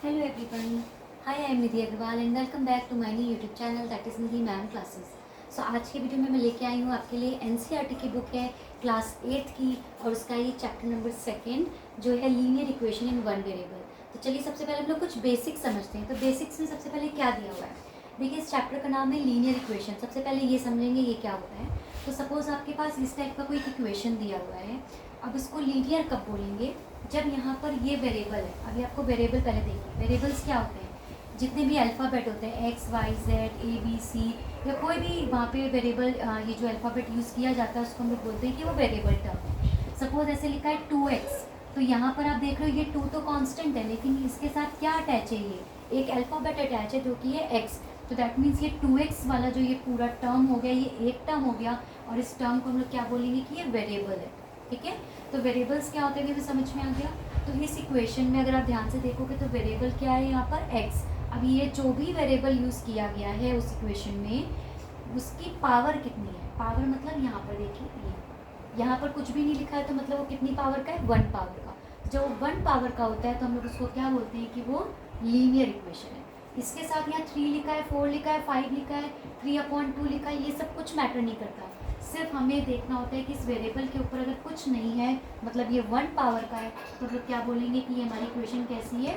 Hello everyone. Hi, I am Nidhi Agarwal and welcome back to my new YouTube channel that is Nidhi Ma'am Classes. So आज की video में मैं लेके आई हूँ आपके लिए NCERT की बुक है क्लास 8th की और उसका ये चैप्टर नंबर 2 जो है linear equation in one variable. तो चलिए सबसे पहले हम लोग कुछ बेसिक्स समझते हैं। तो बेसिक्स में सबसे पहले क्या दिया हुआ है, देखिए इस चैप्टर का नाम है लीनियर इक्वेशन। सबसे पहले ये समझेंगे ये क्या होता है। तो सपोज आपके पास इस टाइप का कोई इक्वेशन दिया हुआ है, अब इसको लीनियर कब बोलेंगे, जब यहाँ पर ये वेरिएबल है। अभी आपको वेरिएबल पहले देखिए, वेरिएबल्स क्या होते हैं, जितने भी अल्फ़ाबेट होते हैं X Y Z A B C या कोई भी वहाँ पे वेरिएबल, ये जो अल्फ़ाबेट यूज़ किया जाता है उसको हम लोग बोलते हैं कि वो वेरिएबल टर्म है। सपोज ऐसे लिखा है 2x, तो यहाँ पर आप देख रहे हो ये 2 तो कांस्टेंट है, लेकिन इसके साथ क्या अटैच है, ये एक अल्फ़ाबेट अटैच है जो कि है x। तो दैट मीन्स ये 2x वाला जो ये पूरा टर्म हो गया, ये एक टर्म हो गया और इस टर्म को हम लोग क्या बोलेंगे कि ये वेरिएबल है। ठीक है, तो वेरिएबल्स क्या होते हैं ये भी समझ में आ गया। तो इस इक्वेशन में अगर आप ध्यान से देखोगे तो वेरिएबल क्या है यहाँ पर x। अब ये जो भी वेरिएबल यूज़ किया गया है उस इक्वेशन में उसकी पावर कितनी है। पावर मतलब यहाँ पर देखिए, ये यहाँ पर कुछ भी नहीं लिखा है तो मतलब वो कितनी पावर का है, 1 पावर का। जब 1 पावर का होता है तो हम लोग उसको क्या बोलते हैं कि वो लीनियर इक्वेशन है। इसके साथ यहाँ 3 लिखा है, 4 लिखा है, 5 लिखा है, 3/2 लिखा है, ये सब कुछ मैटर नहीं करता। सिर्फ हमें देखना होता है कि इस वेरिएबल के ऊपर अगर कुछ नहीं है, मतलब ये 1 पावर का है, तो फिर क्या बोलेंगे कि ये हमारी इक्वेशन कैसी है,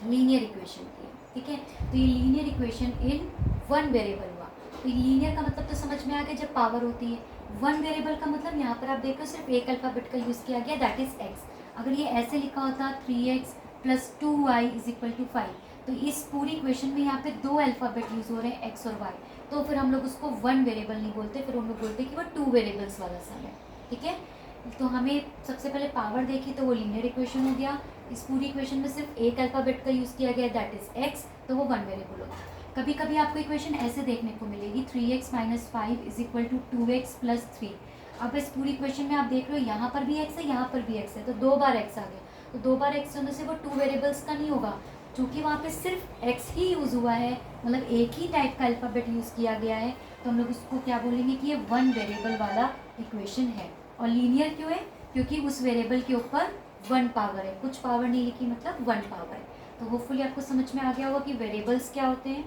लीनियर इक्वेशन की है। ठीक है, तो ये लीनियर इक्वेशन इन 1 वेरिएबल हुआ। तो लीनियर का मतलब तो समझ में आ गया जब पावर होती है। 1 वेरिएबल का मतलब यहाँ पर आप देखो सिर्फ एक अल्फ़ाबेट का यूज़ किया गया, दैट इज़ एक्स। अगर ये ऐसे लिखा होता 3x + 2y = 5, तो इस पूरी इक्वेशन में यहाँ पे 2 अल्फ़ाबेट यूज़ हो रहे हैं x और y, तो फिर हम लोग उसको 1 वेरिएबल नहीं बोलते, फिर हम लोग बोलते हैं कि वो 2 वेरिएबल्स वाला सम है। ठीक है, तो हमें सबसे पहले पावर देखी तो वो लीनियर इक्वेशन हो गया। इस पूरी इक्वेशन में सिर्फ एक अल्फ़ाबेट का यूज़ किया गया, दैट इज़ x, तो वो 1 वेरिएबल होगा। कभी कभी आपको इक्वेशन ऐसे देखने को मिलेगी 3x - 5 = 2x + 3। अब इस पूरी इक्वेशन में आप देख रहे हो यहाँ पर भी x है, यहाँ पर भी x है, तो 2 बार x आ गया। तो 2 बार x होने से वो 2 वेरिएबल्स का नहीं होगा, क्योंकि वहाँ पे सिर्फ x ही यूज़ हुआ है, मतलब एक ही टाइप का अल्फ़ाबेट यूज़ किया गया है, तो हम लोग उसको क्या बोलेंगे कि ये 1 वेरिएबल वाला इक्वेशन है। और लीनियर क्यों है, क्योंकि उस वेरिएबल के ऊपर 1 पावर है, कुछ पावर नहीं लिखी मतलब 1 पावर है। तो होपफुली आपको समझ में आ गया होगा कि वेरिएबल्स क्या होते हैं,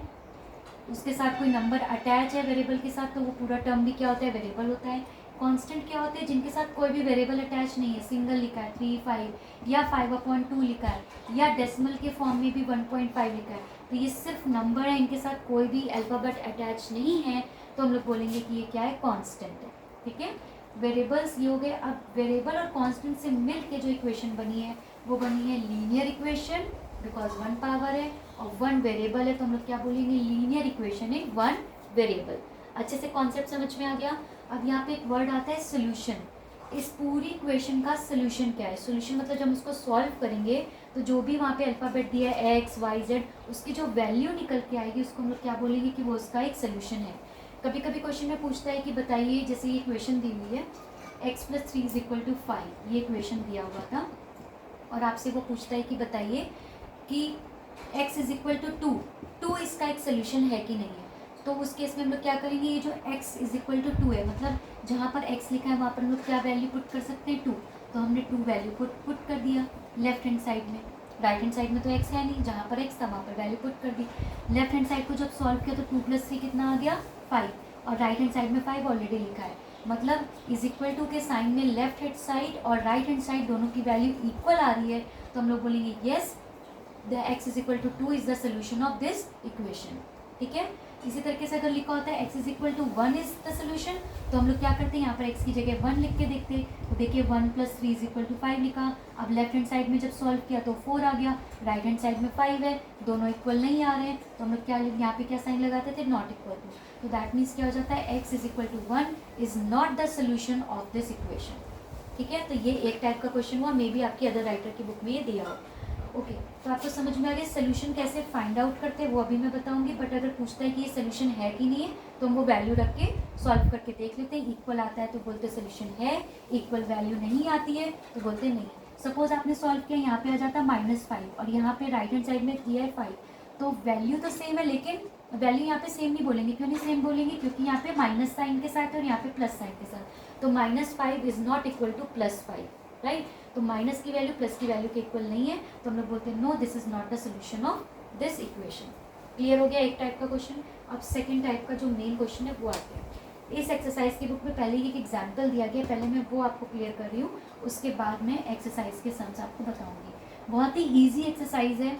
उसके साथ कोई नंबर अटैच है वेरिएबल के साथ तो वो पूरा टर्म भी क्या होता है, वेरिएबल होता है। कांस्टेंट क्या होते हैं, जिनके साथ कोई भी वेरिएबल अटैच नहीं है, सिंगल लिखा है 3, 5 या 5/2 लिखा है, या डेसिमल के फॉर्म में भी 1.5 लिखा है, तो ये सिर्फ नंबर है, इनके साथ कोई भी अल्फ़ाबेट अटैच नहीं है, तो हम लोग बोलेंगे कि ये क्या है, कांस्टेंट है। ठीक है, वेरिएबल्स ये हो गए। अब वेरिएबल और कांस्टेंट से मिल के जो इक्वेशन बनी है वो बनी है लीनियर इक्वेशन, बिकॉज 1 पावर है और 1 वेरिएबल है, तो हम लोग क्या बोलेंगे, लीनियर इक्वेशन इन 1 वेरिएबल। अच्छे से कॉन्सेप्ट समझ में आ गया। अब यहाँ पे एक वर्ड आता है सोल्यूशन। इस पूरी इक्वेशन का सोल्यूशन क्या है, सोल्यूशन मतलब जब हम उसको सॉल्व करेंगे तो जो भी वहाँ पे अल्फ़ाबेट दिया है एक्स वाई जेड, उसकी जो वैल्यू निकल के आएगी उसको हम लोग क्या बोलेंगे कि वो उसका एक सोल्यूशन है। कभी कभी क्वेश्चन में पूछता है कि बताइए, जैसे ये इक्वेशन दी हुई है x + 3 = 5, ये इक्वेशन दिया हुआ था और आपसे वो पूछता है कि बताइए कि x = 2 इसका एक सोल्यूशन है कि नहीं है। तो उस केस में हम लोग क्या करेंगे, ये जो x = 2 है, मतलब जहाँ पर x लिखा है वहाँ पर हम लोग क्या वैल्यू पुट कर सकते हैं, 2, तो हमने 2 वैल्यू पुट कर दिया लेफ्ट हैंड साइड में। राइट हैंड साइड में तो x है नहीं, जहाँ पर x था वहाँ पर वैल्यू पुट कर दी। लेफ्ट हैंड साइड को जब सॉल्व किया तो 2 + 3 कितना आ गया, 5, और राइट हैंड साइड में 5 ऑलरेडी लिखा है, मतलब = के साइन में लेफ्ट हैंड साइड और राइट हैंड साइड दोनों की वैल्यू इक्वल आ रही है, तो हम लोग बोलेंगे yes the x = 2 is the solution of this equation. ठीक है, इसी तरीके से अगर लिखा होता है x = 1 इज द सोल्यूशन, तो हम लोग क्या करते हैं, यहाँ पर x की जगह 1 लिख के देखते हैं, तो देखिए 1 + 3 = 5 लिखा। अब लेफ्ट हैंड साइड में जब सॉल्व किया तो 4 आ गया, राइट हैंड साइड में 5 है, दोनों इक्वल नहीं आ रहे हैं, तो हम लोग क्या यहाँ पे क्या साइन लगाते थे, नॉट इक्वल टू। तो दैट मीन्स क्या हो जाता है, x = 1 is not the solution of this equation. ठीक है, तो ये एक टाइप का क्वेश्चन हुआ, मे बी आपकी अदर राइटर की बुक में ये दिया हो। ओके, तो आपको समझ में आ गया सोल्यूशन कैसे फाइंड आउट करते हैं वो अभी मैं बताऊंगी, बट अगर पूछता है कि ये सोल्यूशन है कि नहीं है तो हम वो वैल्यू रख के सॉल्व करके देख लेते हैं। इक्वल आता है तो बोलते सोल्यूशन है, इक्वल वैल्यू नहीं आती है तो बोलते नहीं। सपोज आपने सॉल्व किया, यहाँ पे आ जाता -5 और यहाँ पे राइट हैंड साइड में दिया है 5, तो वैल्यू तो सेम है, लेकिन वैल्यू यहाँ पे सेम नहीं बोलेंगे। क्यों नहीं सेम बोलेंगे, क्योंकि यहाँ पे माइनस साइन के साथ और यहाँ पे प्लस साइन के साथ, तो -5 is not equal to +5। Right. तो माइनस की वैल्यू प्लस की वैल्यू के इक्वल नहीं है, तो हम लोग बोलते हैं no this is not the solution of this equation. Clear हो गया एक टाइप का क्वेश्चन। अब सेकेंड टाइप का जो मेन क्वेश्चन है वो आते हैं। इस एक्सरसाइज की बुक में पहले ही एक एग्जाम्पल दिया गया, पहले मैं वो आपको क्लियर कर रही हूँ, उसके बाद मैं एक्सरसाइज के सम्स आपको बताऊंगी। बहुत ही ईजी एक्सरसाइज है,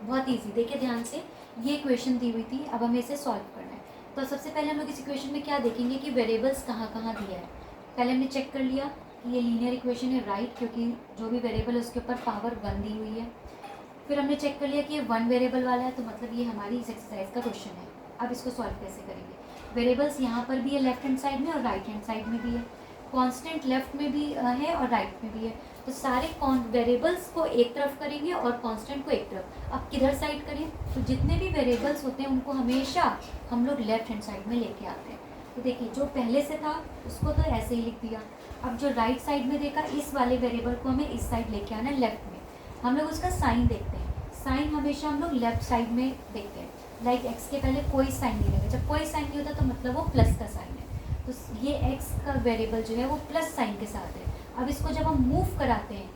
बहुत ईजी। देखिए ध्यान से, ये इक्वेशन दी हुई थी, अब हमें इसे सॉल्व करना है। तो सबसे पहले हम लोग इस इक्वेशन में क्या देखेंगे कि वेरिएबल्स कहाँ कहाँ दिया है। पहले हमने चेक कर लिया कि ये लीनियर इक्वेशन है, राइट, क्योंकि जो भी वेरिएबल है उसके ऊपर पावर 1 दी हुई है। फिर हमने चेक कर लिया कि ये 1 वेरिएबल वाला है, तो मतलब ये हमारी इस एक्सरसाइज का क्वेश्चन है। अब इसको सॉल्व कैसे करेंगे। वेरिएबल्स यहाँ पर भी है लेफ्ट हैंड साइड में और राइट हैंड साइड में भी है, कांस्टेंट लेफ्ट में भी है और राइट में भी है। तो सारे वेरिएबल्स को एक तरफ करेंगे और कांस्टेंट को एक तरफ। अब किधर साइड करें, तो जितने भी वेरिएबल्स होते हैं उनको हमेशा हम लोग लेफ्ट हैंड साइड में लेके आते हैं। तो देखिए जो पहले से था उसको तो ऐसे ही लिख दिया। अब जो राइट साइड में देखा, इस वाले वेरिएबल को हमें इस साइड लेके आना है, लेफ्ट में। हम लोग उसका साइन देखते हैं, साइन हमेशा हम लोग लेफ्ट साइड में देखते हैं। लाइक एक्स के पहले कोई साइन नहीं लगा, जब कोई साइन नहीं होता तो मतलब वो प्लस का साइन है। तो ये एक्स का वेरिएबल जो है वो प्लस साइन के साथ है। अब इसको जब हम मूव कराते हैं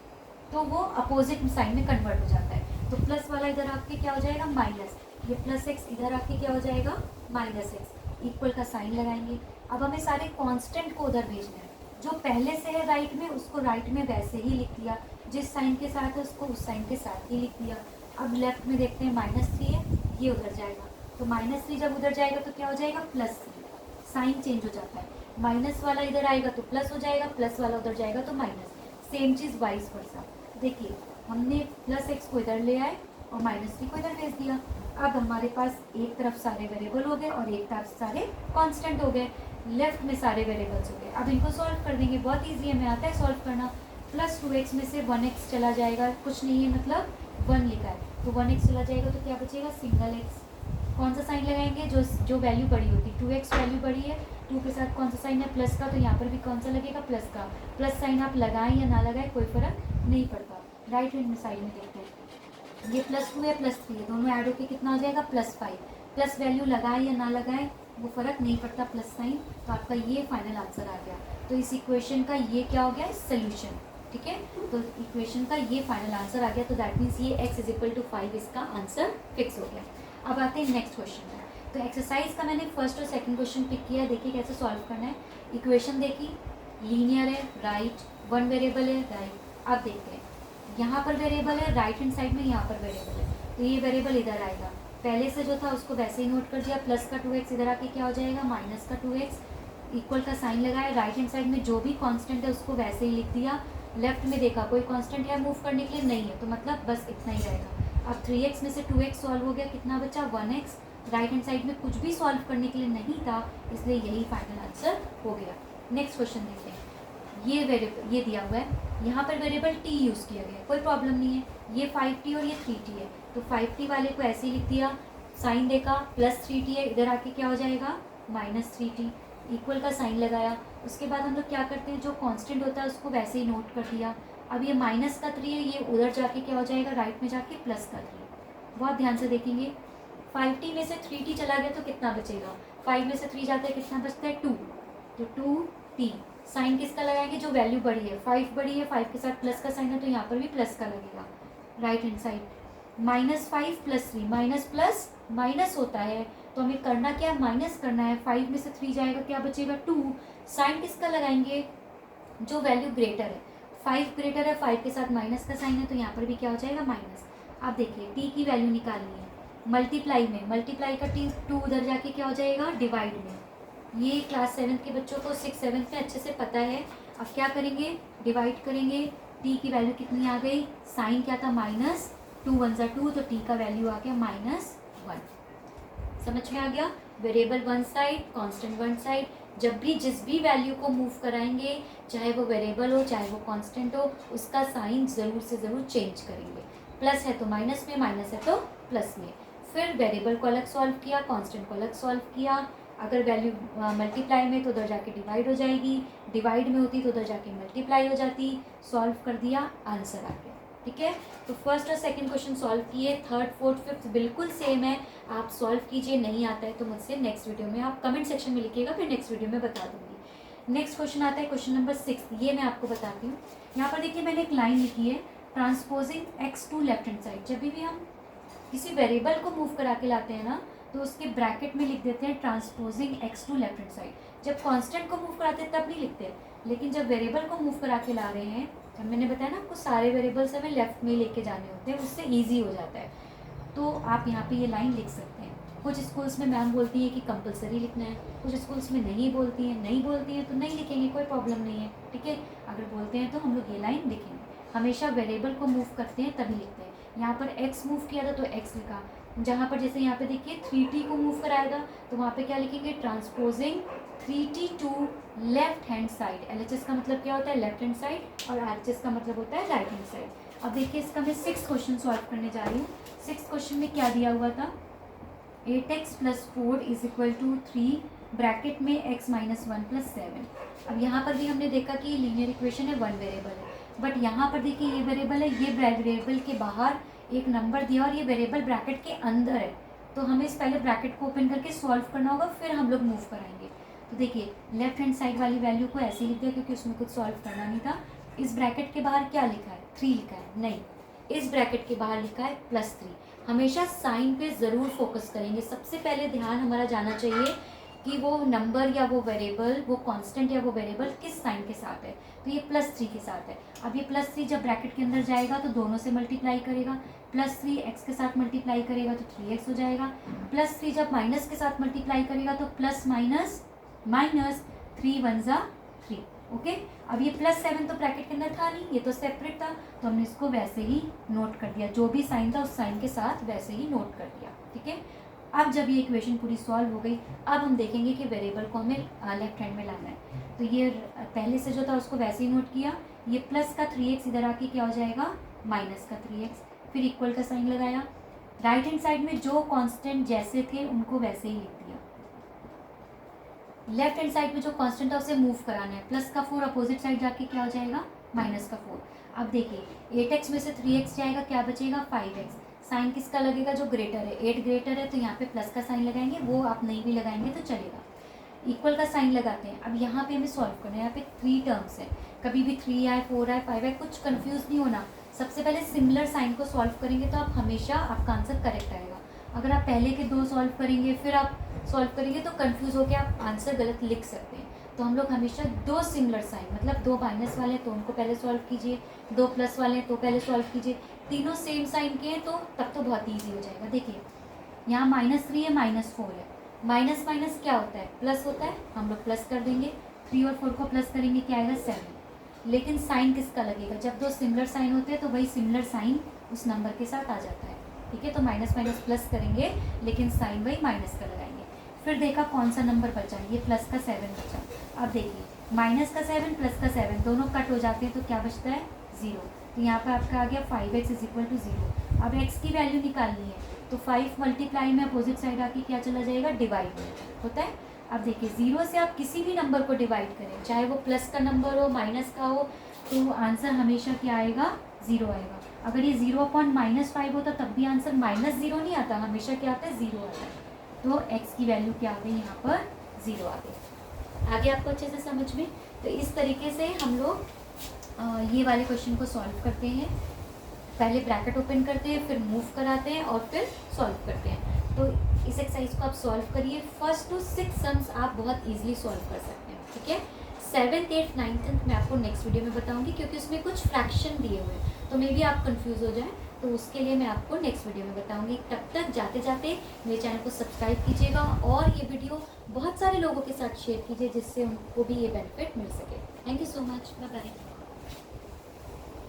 तो वो अपोजिट साइन में कन्वर्ट हो जाता है। तो प्लस वाला इधर आके क्या हो जाएगा माइनस, ये प्लस एक्स इधर आके क्या हो जाएगा माइनस एक्स, इक्वल का साइन लगाएंगे। अब हमें सारे कांस्टेंट को उधर भेजना है, जो पहले से है राइट में उसको राइट में वैसे ही लिख दिया, जिस साइन के साथ है उसको उस साइन के साथ ही लिख दिया। अब लेफ्ट में देखते हैं -3 है, ये उधर जाएगा, तो -3 जब उधर जाएगा तो क्या हो जाएगा +3, साइन चेंज हो जाता है। माइनस वाला इधर आएगा तो प्लस हो जाएगा, प्लस वाला उधर जाएगा तो माइनस। सेम चीज़ वाइस वर्सा। देखिए हमने +x को इधर ले आए और -3 को इधर भेज दिया। अब हमारे पास एक तरफ सारे वेरिएबल हो गए और एक तरफ सारे कांस्टेंट हो गए, लेफ्ट में सारे वेरिएबल्स हो गए। अब इनको सॉल्व कर देंगे, बहुत ईजी है, हमें आता है सॉल्व करना। +2x में से 1x चला जाएगा, कुछ नहीं है मतलब 1 लिखा है, तो 1x चला जाएगा तो क्या बचेगा सिंगल x। कौन सा साइन लगाएंगे, जो वैल्यू बड़ी होती, 2x वैल्यू बड़ी है, 2 के साथ कौन सा साइन है प्लस का, तो यहाँ पर भी कौन सा लगेगा प्लस का। प्लस साइन आप लगाएं या ना लगाएं कोई फर्क नहीं पड़ता। राइट हैंड साइड में देखते हैं, ये +2 है +3 है, दोनों ऐड होकर कितना हो जाएगा +5। प्लस वैल्यू लगाएं या ना लगाएं वो फ़र्क नहीं पड़ता, प्लस साइन। तो आपका ये फाइनल आंसर आ गया। तो इस इक्वेशन का ये क्या हो गया सोल्यूशन, ठीक है। तो इक्वेशन का ये फाइनल आंसर आ गया, तो दैट मीन्स ये x = 5 इसका आंसर फिक्स हो गया। अब आते हैं नेक्स्ट क्वेश्चन में। तो एक्सरसाइज का मैंने फर्स्ट और सेकंड क्वेश्चन पिक किया, देखिए कैसे सॉल्व करना है। इक्वेशन देखी, लीनियर है, राइट, 1 वेरिएबल है, राइट। अब देखते हैं, यहाँ पर वेरिएबल है राइट हैंड साइड में, यहाँ पर वेरिएबल है, तो ये वेरिएबल इधर आएगा, पहले से जो था उसको वैसे ही नोट कर दिया। प्लस का 2x इधर आके क्या हो जाएगा माइनस का 2x, इक्वल का साइन लगाया। राइट हैंड साइड में जो भी कांस्टेंट है उसको वैसे ही लिख दिया। लेफ्ट में देखा कोई कांस्टेंट है मूव करने के लिए नहीं है, तो मतलब बस इतना ही रहेगा। अब 3x में से 2x सॉल्व हो गया, कितना बचा 1x। राइट हैंड साइड में कुछ भी सॉल्व करने के लिए नहीं था, इसलिए यही फाइनल आंसर हो गया। नेक्स्ट क्वेश्चन देखते हैं। ये वेरिएबल ये दिया हुआ है, यहाँ पर वेरिएबल t यूज़ किया गया है, कोई प्रॉब्लम नहीं है। ये 5t और ये 3t है, तो 5t वाले को ऐसे ही लिख दिया, साइन देखा +3t है, इधर आके क्या हो जाएगा -3t, इक्वल का साइन लगाया। उसके बाद हम लोग क्या करते हैं, जो कांस्टेंट होता है उसको वैसे ही नोट कर दिया। अब ये -3 है, ये उधर जाके क्या हो जाएगा राइट में जाके +3। बहुत ध्यान से देखेंगे, 5t में से 3t चला गया तो कितना बचेगा, 5 में से 3 जाता है कितना बचता है 2, तो 2t। साइन किसका लगाएंगे, जो वैल्यू बड़ी है, 5 बड़ी है, 5 के साथ प्लस का साइन है तो यहाँ पर भी प्लस का लगेगा। Right hand side -5 + 3, minus plus minus होता है, तो हमें करना क्या है माइनस करना है। 5 में से 3 जाएगा क्या बचेगा 2। साइन किसका लगाएंगे, जो वैल्यू ग्रेटर है, 5 ग्रेटर है, 5 के साथ माइनस का साइन है तो यहाँ पर भी क्या हो जाएगा माइनस। अब देखिए t की वैल्यू निकालनी है, मल्टीप्लाई में, मल्टीप्लाई का t 2 उधर जाके क्या हो जाएगा डिवाइड में। ये क्लास 7 के बच्चों को 6 7 में अच्छे से पता है। अब क्या करेंगे, डिवाइड करेंगे, t की वैल्यू कितनी आ गई, साइन क्या था -2 1 2, तो t का वैल्यू आ गया -1। समझ में आ गया, variable one side, constant one side. जब भी जिस भी वैल्यू को मूव कराएंगे, चाहे वो वेरिएबल हो चाहे वो कांस्टेंट हो, उसका साइन ज़रूर से ज़रूर चेंज करेंगे। प्लस है तो माइनस में, माइनस है तो प्लस में। फिर वेरिएबल को अलग सॉल्व किया, कांस्टेंट को अलग सॉल्व किया। अगर वैल्यू मल्टीप्लाई में तो उधर जाके डिवाइड हो जाएगी, डिवाइड में होती तो उधर जाके मल्टीप्लाई हो जाती। सॉल्व कर दिया, आंसर आ गया, ठीक है। तो फर्स्ट और सेकंड क्वेश्चन सॉल्व किए, थर्ड फोर्थ फिफ्थ बिल्कुल सेम है, आप सॉल्व कीजिए। नहीं आता है तो मुझसे नेक्स्ट वीडियो में आप कमेंट सेक्शन में लिखिएगा, फिर नेक्स्ट वीडियो में बता दूंगी। नेक्स्ट क्वेश्चन आता है क्वेश्चन नंबर 6। ये मैं आपको बताती हूँ। यहाँ पर देखिए मैंने एक लाइन लिखी है, transposing X to left hand side. जब भी हम किसी वेरिएबल को मूव करा के लाते हैं ना, तो उसके ब्रैकेट में लिख देते हैं transposing X to left hand side. जब कांस्टेंट को मूव कराते हैं तब नहीं लिखते हैं, लेकिन जब वेरिएबल को मूव करा के ला रहे हैं, जब मैंने बताया ना आपको सारे वेरिएबल्स हमें लेफ्ट में लेके जाने होते हैं, उससे ईजी हो जाता है। तो आप यहाँ पे ये लाइन लिख सकते हैं। कुछ स्कूल्स में मैम बोलती है कि कंपलसरी लिखना है, कुछ स्कूल्स में नहीं बोलती हैं, तो नहीं लिखेंगे, कोई प्रॉब्लम नहीं है, ठीक है। अगर बोलते हैं तो हम लोग ये लाइन लिखेंगे। हमेशा वेरिएबल को मूव करते हैं तभी लिखते हैं। यहाँ पर x मूव किया था तो x लिखा। जहाँ पर जैसे यहाँ पे देखिए 3t को मूव कराएगा तो वहाँ पे क्या लिखेंगे, transposing 3t to left hand side. LHS का मतलब क्या होता है, लेफ्ट हैंड साइड, और RHS का मतलब होता है राइट हैंड साइड। अब देखिए इसका मैं 6th क्वेश्चन सॉल्व करने जा रही हूँ। 6th क्वेश्चन में क्या दिया हुआ था, 8x + 4 = 3 ब्रैकेट में x - 1 + 7। अब यहाँ पर भी हमने देखा कि लीनियर इक्वेशन है, वन वेरिएबल है, बट यहाँ पर देखिए ये वेरिएबल है, ये वेरिएबल के बाहर एक नंबर दिया और ये वेरिएबल ब्रैकेट के अंदर है। तो हमें इस पहले ब्रैकेट को ओपन करके सॉल्व करना होगा, फिर हम लोग मूव कराएंगे। तो देखिए लेफ्ट हैंड साइड वाली वैल्यू को ऐसे लिख दिया क्योंकि उसमें कुछ सॉल्व करना नहीं था। इस ब्रैकेट के बाहर क्या लिखा है, 3 लिखा है, नहीं, इस ब्रैकेट के बाहर लिखा है +3। हमेशा साइन पे ज़रूर फोकस करेंगे। सबसे पहले ध्यान हमारा जाना चाहिए कि वो नंबर या वो वेरिएबल, वो कांस्टेंट या वो वेरिएबल किस साइन के साथ है। तो ये +3 के साथ है। अब ये +3 जब ब्रैकेट के अंदर जाएगा तो दोनों से मल्टीप्लाई करेगा, +3 x के साथ मल्टीप्लाई करेगा तो 3x हो जाएगा, +3 जब माइनस के साथ मल्टीप्लाई करेगा तो प्लस माइनस माइनस 3 × 1 = 3। ओके। अब ये +7 तो ब्रैकेट के अंदर था नहीं, ये तो सेपरेट था, तो हमने इसको वैसे ही नोट कर दिया, जो भी साइन था उस साइन के साथ वैसे ही नोट कर दिया, ठीक है। अब जब ये इक्वेशन पूरी सॉल्व हो गई, अब हम देखेंगे कि वेरिएबल को हमें लेफ्ट हैंड में लाना है। तो ये पहले से जो था उसको वैसे ही नोट किया, ये प्लस का 3x इधर आके क्या हो जाएगा, माइनस का 3x, फिर इक्वल का साइन लगाया। राइट हैंड साइड में जो कांस्टेंट जैसे थे उनको वैसे ही लिख दिया। लेफ्ट हैंड साइड में जो कांस्टेंट था उसे मूव कराना है, प्लस का 4 अपोजिट साइड जाके क्या हो जाएगा, माइनस का 4। अब देखिए 8x में से 3x जाएगा, क्या बचेगा, 5x। साइन किसका लगेगा, जो ग्रेटर है, 8 ग्रेटर है, तो यहाँ पे प्लस का साइन लगाएंगे, वो आप नहीं भी लगाएंगे तो चलेगा। इक्वल का साइन लगाते हैं। अब यहाँ पे हमें सॉल्व करना है, यहाँ पे 3 टर्म्स है, कभी भी 3 आए, 4 आए, 5 आए, कुछ कंफ्यूज नहीं होना। सबसे पहले सिमिलर साइन को सॉल्व करेंगे तो आप हमेशा आपका आंसर करेक्ट आएगा। अगर आप पहले के 2 सॉल्व करेंगे फिर आप सॉल्व करेंगे तो कंफ्यूज होकर आप आंसर गलत लिख सकते हैं। तो हम लोग हमेशा 2 सिमिलर साइन, मतलब 2 माइनस वाले हैं तो उनको पहले सॉल्व कीजिए, 2 प्लस वाले हैं तो पहले सॉल्व कीजिए। तीनों सेम साइन के हैं तो तब तो बहुत ईजी हो जाएगा। देखिए यहाँ -3 है, -4 है, माइनस माइनस क्या होता है, प्लस होता है, हम लोग प्लस कर देंगे। 3 और 4 को प्लस करेंगे, क्या आएगा, 7। लेकिन साइन किसका लगेगा, जब 2 सिमिलर साइन होते हैं तो वही सिमिलर साइन उस नंबर के साथ आ जाता है, ठीक है। तो माइनस माइनस प्लस करेंगे, लेकिन साइन वही माइनस का लगाएंगे। फिर देखा कौन सा नंबर बचा, ये प्लस का 7 बचा। अब देखिए माइनस का 7 प्लस का 7 दोनों कट हो जाते हैं तो क्या बचता है, 0। तो यहाँ पर आपका आ गया 5x = 0। अब x की वैल्यू निकालनी है तो 5 मल्टीप्लाई में अपोजिट साइड आके क्या चला जाएगा, डिवाइड होता है। अब देखिए 0 से आप किसी भी नंबर को डिवाइड करें, चाहे वो प्लस का नंबर हो, माइनस का हो, तो आंसर हमेशा क्या आएगा, 0 आएगा। अगर ये 0/-5 होता तब भी आंसर -0 नहीं आता, हमेशा क्या आता है, 0 आता है। तो x की वैल्यू क्या आ गई, यहाँ पर 0 आ गई। आगे आपको अच्छे से समझ में। तो इस तरीके से हम लोग ये वाले क्वेश्चन को सॉल्व करते हैं। पहले ब्रैकेट ओपन करते हैं, फिर मूव कराते हैं और फिर सॉल्व करते हैं। तो इस एक्सरसाइज को आप सॉल्व करिए। 1st to 6 सम्स आप बहुत इजीली सॉल्व कर सकते हैं, ठीक है। 7th, 8th, 9th, 10th मैं आपको नेक्स्ट वीडियो में बताऊंगी, क्योंकि उसमें कुछ फ्रैक्शन दिए हुए हैं तो मे भी आप कंफ्यूज हो जाए, तो उसके लिए मैं आपको नेक्स्ट वीडियो में बताऊंगी। तब तक जाते जाते मेरे चैनल को सब्सक्राइब कीजिएगा और ये वीडियो बहुत सारे लोगों के साथ शेयर कीजिए जिससे उनको भी ये बेनिफिट मिल सके। Thank you so much, bye bye.